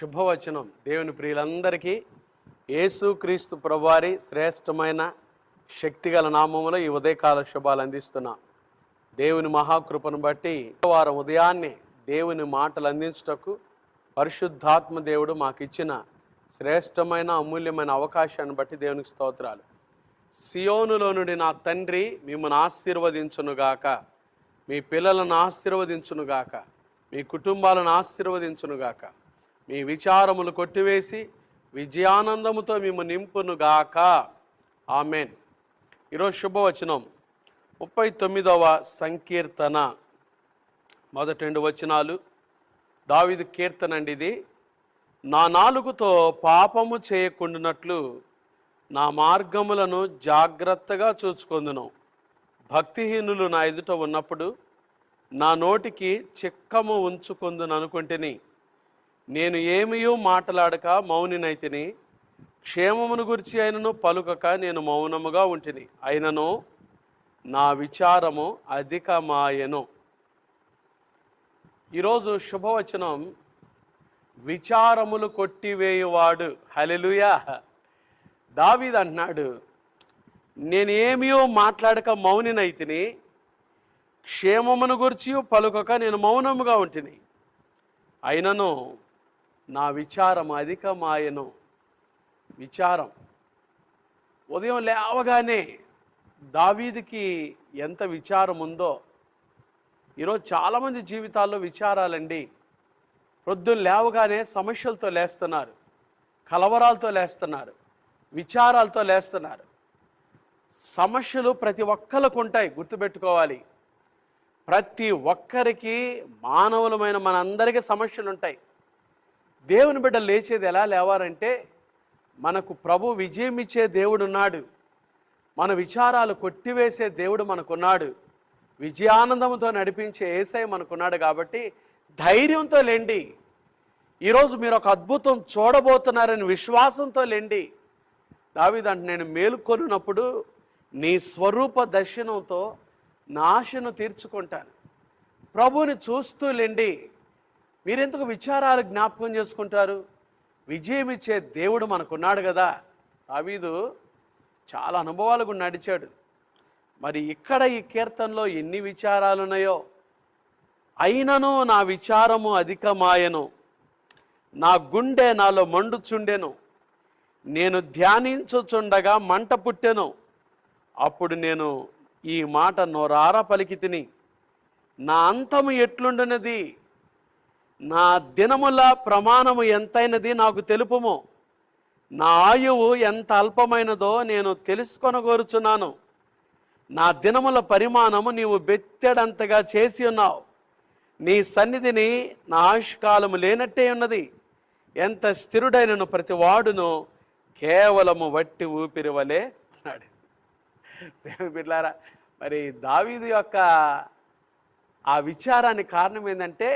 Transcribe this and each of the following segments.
శుభవచనం. దేవుని ప్రియులందరికీ యేసుక్రీస్తు ప్రభువారి శ్రేష్టమైన శక్తిగల నామములో ఈ ఉదయకాల శుభాలు అందిస్తున్నా. దేవుని మహాకృపను బట్టి వారం ఉదయాన్నే దేవుని మాటలు అందించుటకు పరిశుద్ధాత్మ దేవుడు మాకు ఇచ్చిన శ్రేష్టమైన అమూల్యమైన అవకాశాన్ని బట్టి దేవునికి స్తోత్రాలు. సియోనులో నుండి నా తండ్రి మిమ్మల్ని ఆశీర్వదించునుగాక, మీ పిల్లలను ఆశీర్వదించునుగాక, మీ కుటుంబాలను ఆశీర్వదించునుగాక, మీ విచారములు కొట్టివేసి విజయానందముతో మేము నింపునుగాక. ఆమెన్. ఈరోజు శుభవచనం 39వ సంకీర్తన మొదటి 2 వచనాలు. దావీదు కీర్తన అండి ఇది. నా నాలుగుతో పాపము చేయకుండానట్లు నా మార్గములను జాగ్రత్తగా చూచుకొందును. భక్తిహీనులు నా ఎదుట ఉన్నప్పుడు నా నోటికి చిక్కము ఉంచుకొందును అనుకుంటుని. నేను ఏమీయూ మాట్లాడక మౌనినైతిని. క్షేమమును గురించి అయినను పలుకక నేను మౌనముగా ఉంటిని. అయినను నా విచారము అధికమాయెను. ఈరోజు శుభవచనం విచారములు కొట్టివేయువాడు. హల్లెలూయా. దావీదు అంటున్నాడు, నేను ఏమీయో మాట్లాడక మౌనినైతిని, క్షేమమును గురించి పలుకక నేను మౌనముగా ఉంటిని. అయినను నా విచారం అధికమాయెను. విచారం. ఉదయం లేవగానే దావీదుకి ఎంత విచారం ఉందో. ఈరోజు చాలామంది జీవితాల్లో విచారాలండి. ప్రొద్దున లేవగానే సమస్యలతో లేస్తున్నారు, కలవరాలతో లేస్తున్నారు, విచారాలతో లేస్తున్నారు. సమస్యలు ప్రతి ఒక్కరికి ఉంటాయి, గుర్తుపెట్టుకోవాలి. ప్రతి ఒక్కరికి, మానవులమైన మనందరికీ సమస్యలు ఉంటాయి. దేవుని బిడ్డ లేచేది ఎలా లేవారంటే, మనకు ప్రభు విజయం ఇచ్చే దేవుడు ఉన్నాడు, మన విచారాలు కొట్టివేసే దేవుడు మనకున్నాడు, విజయానందంతో నడిపించే యేసయ్య మనకున్నాడు. కాబట్టి ధైర్యంతో లేండి. ఈరోజు మీరు ఒక అద్భుతం చూడబోతున్నారని విశ్వాసంతో లేండి. దావీదు అంటే, నేను మేలుకొనున్నప్పుడు నీ స్వరూప దర్శనంతో నా ఆశను తీర్చుకుంటాను. ప్రభువుని చూస్తూ లేండి. మీరెందుకు విచారాలు జ్ఞాపకం చేసుకుంటారు? విజయం ఇచ్చే దేవుడు మనకున్నాడు కదా. దావీదు చాలా అనుభవాలు కూడా నడిచాడు. మరి ఇక్కడ ఈ కీర్తనలో ఎన్ని విచారాలు ఉన్నాయో. అయినను నా విచారము అధికమాయెను, నా గుండె నాలో మండుచుండెను. నేను ధ్యానించుచుండగా మంట పుట్టెను. అప్పుడు నేను ఈ మాట నోరార పలికి తిని, నా అంతము ఎట్లుండునది, నా దినముల ప్రమాణము ఎంతైనది నాకు తెలుపుము. నా ఆయువు ఎంత అల్పమైనదో నేను తెలుసుకొనగోరుచున్నాను. నా దినముల పరిమాణము నీవు బెత్తెడంతగా చేసి ఉన్నావు. నీ సన్నిధిని నా ఆయుష్కాలము లేనట్టే ఉన్నది. ఎంత స్థిరుడైనను ప్రతి వాడును కేవలము వట్టి ఊపిరి వలె అన్నాడు. దేవుని బిడ్డలారా, మరి దావీదు యొక్క ఆ విచారానికి కారణం ఏంటంటే,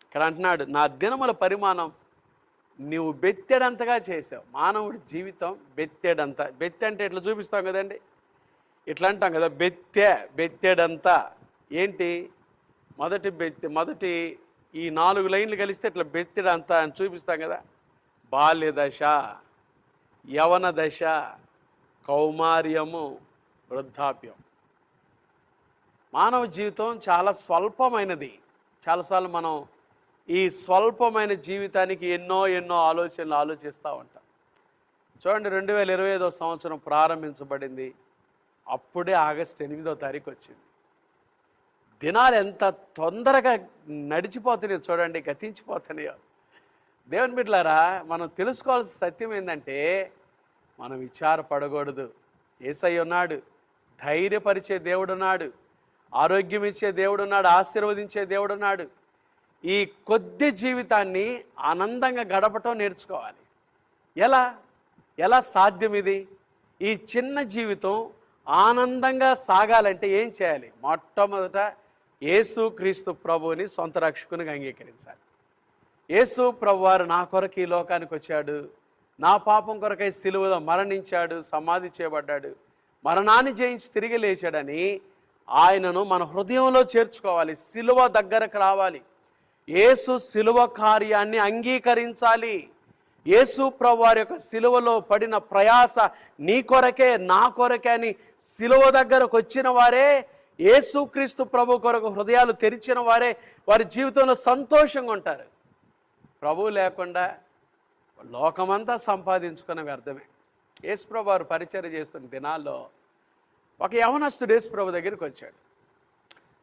ఇక్కడ అంటున్నాడు, నా దినముల పరిమాణం నీవు బెత్తెడంతగా చేసావు. మానవుడి జీవితం బెత్తెడంత. బెత్తె అంటే ఇట్లా చూపిస్తాం కదండి, ఇట్లా అంటాం కదా, బెత్తెడంతా. ఏంటి? మొదటి ఈ 4 లైన్లు కలిస్తే ఇట్లా బెత్తెడంతా అని చూపిస్తాం కదా. బాల్య దశ, యవన దశ, కౌమార్యము, వృద్ధాప్యం. మానవ జీవితం చాలా స్వల్పమైనది. చాలాసార్లు మనం ఈ స్వల్పమైన జీవితానికి ఎన్నో ఆలోచనలు ఆలోచిస్తూ ఉంటాం. చూడండి, 2025వ సంవత్సరం ప్రారంభించబడింది. అప్పుడే ఆగస్టు 8వ తారీఖు వచ్చింది. దినాలు ఎంత తొందరగా నడిచిపోతున్నాయో చూడండి, గతించిపోతున్నాయో. దేవుని బిడ్డలారా, మనం తెలుసుకోవాల్సిన సత్యం ఏంటంటే, మనం విచారపడకూడదు. యేసయ్య ఉన్నాడు, ధైర్యపరిచే దేవుడున్నాడు, ఆరోగ్యం ఇచ్చే దేవుడున్నాడు, ఆశీర్వదించే దేవుడున్నాడు. ఈ కొద్ది జీవితాన్ని ఆనందంగా గడపటం నేర్చుకోవాలి. ఎలా సాధ్యం ఇది? ఈ చిన్న జీవితం ఆనందంగా సాగాలంటే ఏం చేయాలి? మొట్టమొదట యేసుక్రీస్తు ప్రభువుని సొంత రక్షకునిగా అంగీకరించాలి. యేసు ప్రభువారు నా కొరకు ఈ లోకానికి వచ్చాడు, నా పాపం కొరకై సిలువలో మరణించాడు, సమాధి చేయబడ్డాడు, మరణాన్ని జయించి తిరిగి లేచాడని ఆయనను మన హృదయంలో చేర్చుకోవాలి. సిలువ దగ్గరకు రావాలి. యేసు శిలువ కార్యాన్ని అంగీకరించాలి. యేసు ప్రభు వారి యొక్క శిలువలో పడిన ప్రయాస నీ కొరకే నా కొరకే అని శిలువ దగ్గరకు వచ్చిన వారే, యేసుక్రీస్తు ప్రభు కొరకు హృదయాలు తెరిచిన వారే వారి జీవితంలో సంతోషంగా ఉంటారు. ప్రభువు లేకుండా లోకమంతా సంపాదించుకున్న వ్యర్థమే. యేసు ప్రభు వారు పరిచర్య చేస్తున్న దినాల్లో ఒక యవనస్తుడు యేసు ప్రభు దగ్గరికి వచ్చాడు.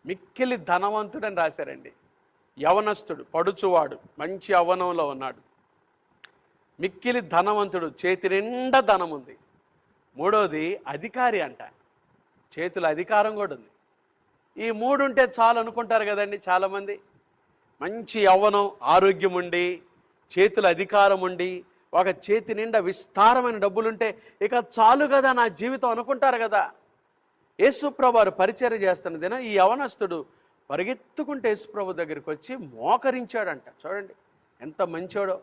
మిక్కిలి ధనవంతుడని రాశారండి. యవనస్తుడు, పడుచువాడు, మంచి యవ్వనంలో ఉన్నాడు. మిక్కిలి ధనవంతుడు, చేతి నిండా ధనం ఉంది. మూడోది అధికారి అంట, చేతుల అధికారం కూడా ఉంది. ఈ మూడు ఉంటే చాలు అనుకుంటారు కదండి చాలామంది. మంచి యవ్వనం, ఆరోగ్యం ఉండి, చేతుల అధికారం ఉండి, ఒక చేతి నిండా విస్తారమైన డబ్బులుంటే ఇక చాలు కదా నా జీవితం అనుకుంటారు కదా. యేసుప్రభు వారు పరిచర్య చేస్తున్న దిన ఈ యవనస్తుడు పరిగెత్తుకుంటే యేసుప్రభు దగ్గరికి వచ్చి మోకరించాడంట. చూడండి ఎంత మంచోడో.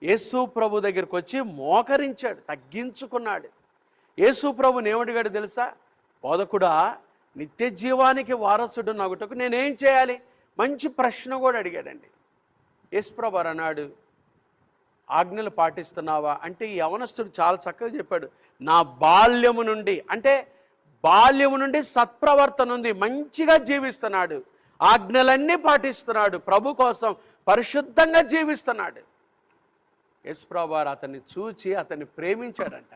యేసుప్రభు దగ్గరికి వచ్చి మోకరించాడు, తగ్గించుకున్నాడు. యేసుప్రభుని ఏమడిగాడు తెలుసా? బోధకుడా, నిత్య జీవానికి వారసుడు నగుటకు నేనేం చేయాలి? మంచి ప్రశ్న కూడా అడిగాడండి. యేసుప్రభు వారు అన్నాడు, ఆజ్ఞలు పాటిస్తున్నావా అంటే ఈ యవనస్తుడు చాలా చక్కగా చెప్పాడు. నా బాల్యము నుండి, అంటే బాల్యము నుండి సత్ప్రవర్తన ఉంది, మంచిగా జీవిస్తున్నాడు, ఆజ్ఞలన్నీ పాటిస్తున్నాడు, ప్రభు కోసం పరిశుద్ధంగా జీవిస్తున్నాడు. యేసుప్రభు వారు అతన్ని చూచి అతన్ని ప్రేమించాడంట.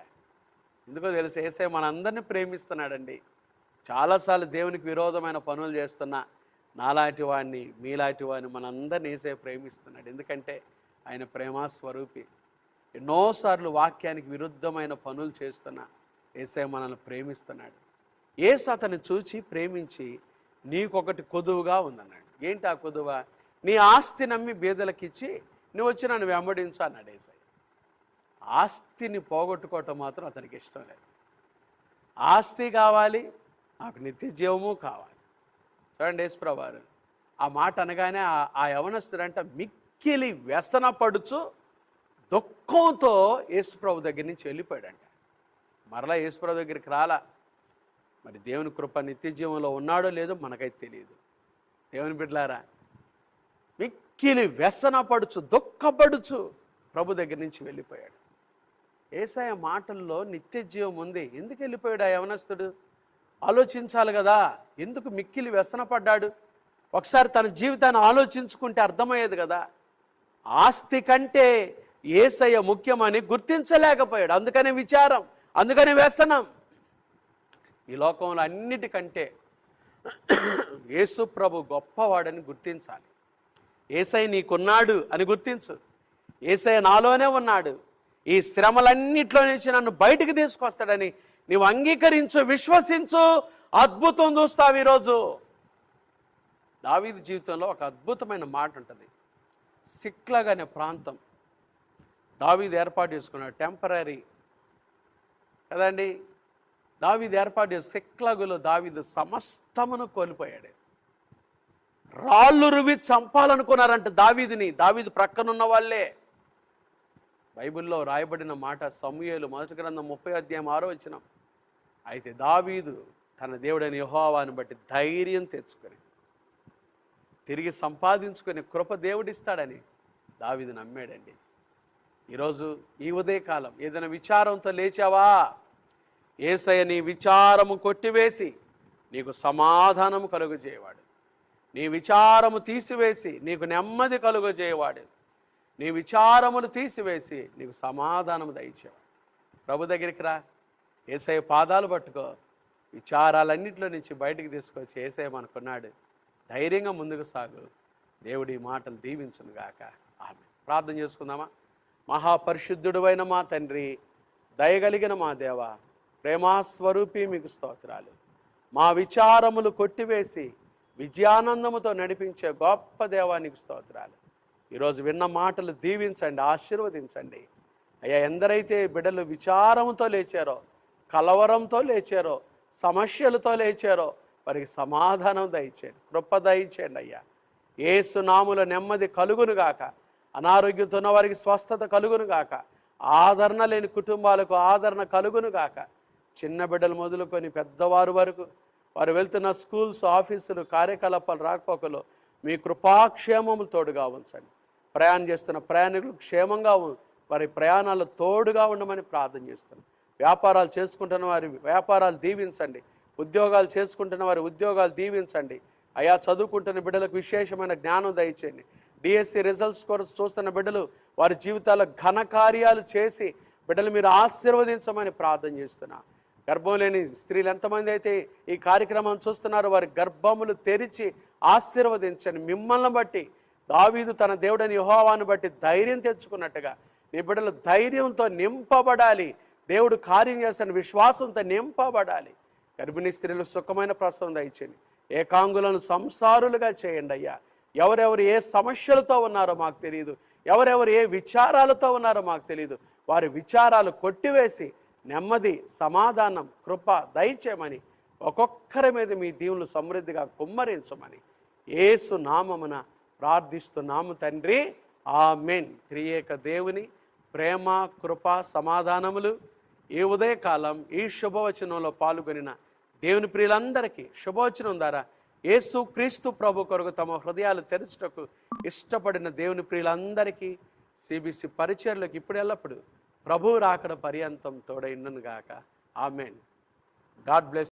ఎందుకో తెలుసు, యేసయ్య మనందరినీ ప్రేమిస్తున్నాడండి. చాలాసార్లు దేవునికి విరోధమైన పనులు చేస్తున్నా నాలాంటి వాడిని, మీలాంటి వాడిని మనందరినీ యేసయ్య ప్రేమిస్తున్నాడు. ఎందుకంటే ఆయన ప్రేమస్వరూపి. ఎన్నోసార్లు వాక్యానికి విరుద్ధమైన పనులు చేస్తున్నా యేసయ్య మనల్ని ప్రేమిస్తున్నాడు. యేసు అతన్ని చూచి ప్రేమించి నీకొకటి కొదువుగా ఉందన్నాడు. ఏంటి ఆ కొదువ? నీ ఆస్తి నమ్మి బీదలకిచ్చి నువ్వు వచ్చి నన్ను వెంబడించు అన్నాడు యేసయ్య. ఆస్తిని పోగొట్టుకోవటం మాత్రం అతనికి ఇష్టం లేదు. ఆస్తి కావాలి, నాకు నిత్య జీవము కావాలి. చూడండి యేసుప్రభు వారు ఆ మాట అనగానే ఆ యవనస్తుడంట మిక్కిలి వ్యసన పడుచు దుఃఖంతో యేసుప్రభు దగ్గర నుంచి వెళ్ళిపోయాడంట. మరలా యేసుప్రభు దగ్గరికి రాలా. మరి దేవుని కృప నిత్య జీవంలో ఉన్నాడో లేదో మనకైతే తెలియదు. దేవుని బిడ్డలారా, మిక్కిలి వ్యసన పడుచు దుఃఖపడుచు ప్రభు దగ్గర నుంచి వెళ్ళిపోయాడు. యేసయ్య మాటల్లో నిత్య జీవం ఉంది. ఎందుకు వెళ్ళిపోయాడు ఆ యవనస్తుడు? ఆలోచించాలి కదా. ఎందుకు మిక్కిలి వ్యసన పడ్డాడు? ఒకసారి తన జీవితాన్ని ఆలోచించుకుంటే అర్థమయ్యేది కదా. ఆస్తి కంటే యేసయ్య ముఖ్యమని గుర్తించలేకపోయాడు. అందుకనే విచారం, అందుకనే వ్యసనం. ఈ లోకంలో అన్నిటికంటే యేసు ప్రభు గొప్పవాడని గుర్తించాలి. యేసయ్య నీకున్నాడు అని గుర్తించు. యేసయ్య నాలోనే ఉన్నాడు, ఈ శ్రమలన్నిట్లో నుంచి నన్ను బయటికి తీసుకొస్తాడని నీవు అంగీకరించు, విశ్వసించు, అద్భుతం చూస్తావు. ఈరోజు దావీదు జీవితంలో ఒక అద్భుతమైన మాట ఉంటుంది. సిక్లగ్ అనే ప్రాంతం దావీదు ఏర్పాటు చేసుకున్నాడు. టెంపరీ కదండి. దావీదు ఏర్పాటు చేసి సిక్లగులో దావీదు సమస్తమును కోల్పోయాడు. రాళ్ళు రువి చంపాలనుకున్నారంట దావీదుని. దావీదు ప్రక్కనున్న వాళ్ళే. బైబిల్లో రాయబడిన మాట సమూయేలు 1 గ్రంథం 30:6 అయితే దావీదు తన దేవుడైన యెహోవాను బట్టి ధైర్యం తెచ్చుకొని తిరిగి సంపాదించుకొని కృప దేవుడిస్తాడని దావీదు నమ్మాడండి. ఈరోజు ఈ ఉదయకాలం ఏదైనా విచారంతో లేచావా? యేసయ్య నీ విచారము కొట్టివేసి నీకు సమాధానము కలుగజేయవాడు. నీ విచారము తీసివేసి నీకు నెమ్మది కలుగజేయవాడు. నీ విచారములు తీసివేసి నీకు సమాధానము దయచేవాడు. ప్రభు దగ్గరికి రా, యేసయ్య పాదాలు పట్టుకో, విచారాలన్నింటిలో నుంచి బయటికి తీసుకొచ్చి యేసయ్య మనకున్నాడు, ధైర్యంగా ముందుకు సాగు. దేవుడి మాటలు దీవించునుగాక. ఆమేన్. ప్రార్థన చేసుకుందామా? మహాపరిశుద్ధుడైన మా తండ్రి, దయగలిగిన మా దేవ, ప్రేమాస్వరూపి మీకు స్తోత్రాలు. మా విచారములు కొట్టివేసి విజయానందముతో నడిపించే గొప్ప దేవానికి స్తోత్రాలు. ఈరోజు విన్న మాటలు దీవించండి, ఆశీర్వదించండి. అయ్యా, ఎందరైతే బిడ్డలు విచారంతో లేచారో, కలవరంతో లేచారో, సమస్యలతో లేచారో వారికి సమాధానం దయచేయండి, కృప దయచేయండి. అయ్యా, యేసు నామములో నెమ్మది కలుగునుగాక. అనారోగ్యంతో ఉన్న వారికి స్వస్థత కలుగునుగాక. ఆదరణ లేని కుటుంబాలకు ఆదరణ కలుగునుగాక. చిన్న బిడ్డలు మొదలుకొని పెద్దవారు వరకు వారు వెళ్తున్న స్కూల్స్, ఆఫీసులు, కార్యకలాపాలు, రాకపోకలు మీ కృపాక్షేమములు తోడుగా ఉంచండి. ప్రయాణం చేస్తున్న ప్రయాణికులు క్షేమంగా వారి ప్రయాణాలు తోడుగా ఉండమని ప్రార్థన చేస్తున్నాం. వ్యాపారాలు చేసుకుంటున్న వారి వ్యాపారాలు దీవించండి. ఉద్యోగాలు చేసుకుంటున్న వారి ఉద్యోగాలు దీవించండి. అయా చదువుకుంటున్న బిడ్డలకు విశేషమైన జ్ఞానం దయచేయండి. డిఎస్సి రిజల్ట్స్ కొరకు చూస్తున్న బిడ్డలు వారి జీవితాల్లో ఘన కార్యాలు చేసి బిడ్డలు మీరు ఆశీర్వదించమని ప్రార్థన చేస్తున్నా. గర్భం లేని స్త్రీలు ఎంతమంది అయితే ఈ కార్యక్రమం చూస్తున్నారో వారి గర్భములు తెరిచి ఆశీర్వదించండి. మిమ్మల్ని బట్టి దావీదు తన దేవుడని యెహోవాను బట్టి ధైర్యం తెచ్చుకున్నట్టుగా నీ బిడ్డలు ధైర్యంతో నింపబడాలి. దేవుడు కార్యం చేస్తున్న విశ్వాసంతో నింపబడాలి. గర్భిణీ స్త్రీలు సుఖమైన ప్రసవం దయచేయండి. ఏకాంగులను సంసారులుగా చేయండి అయ్యా. ఎవరెవరు ఏ సమస్యలతో ఉన్నారో మాకు తెలియదు, ఎవరెవరు ఏ విచారాలతో ఉన్నారో మాకు తెలియదు. వారి విచారాలు కొట్టివేసి నెమ్మది, సమాధానం, కృప దయచేయమని ఒక్కొక్కరి మీద మీ దీవులు సమృద్ధిగా కుమ్మరించమని యేసు నామమున ప్రార్థిస్తున్నాము తండ్రి, ఆమేన్. త్రియేక దేవుని ప్రేమ, కృప, సమాధానములు ఈ ఉదయకాలం ఈ శుభవచనంలో పాల్గొనిన దేవుని ప్రియులందరికీ శుభవచనం ద్వారా యేసు క్రీస్తు ప్రభు కొరకు తమ హృదయాలు తెరచుటకు ఇష్టపడిన దేవుని ప్రియులందరికీ సిబిసి పరిచర్లకు ఇప్పుడు ఎల్లప్పుడు ప్రభు రాకడ పర్యంతం తోడైండును గాక. ఆమేన్. God bless.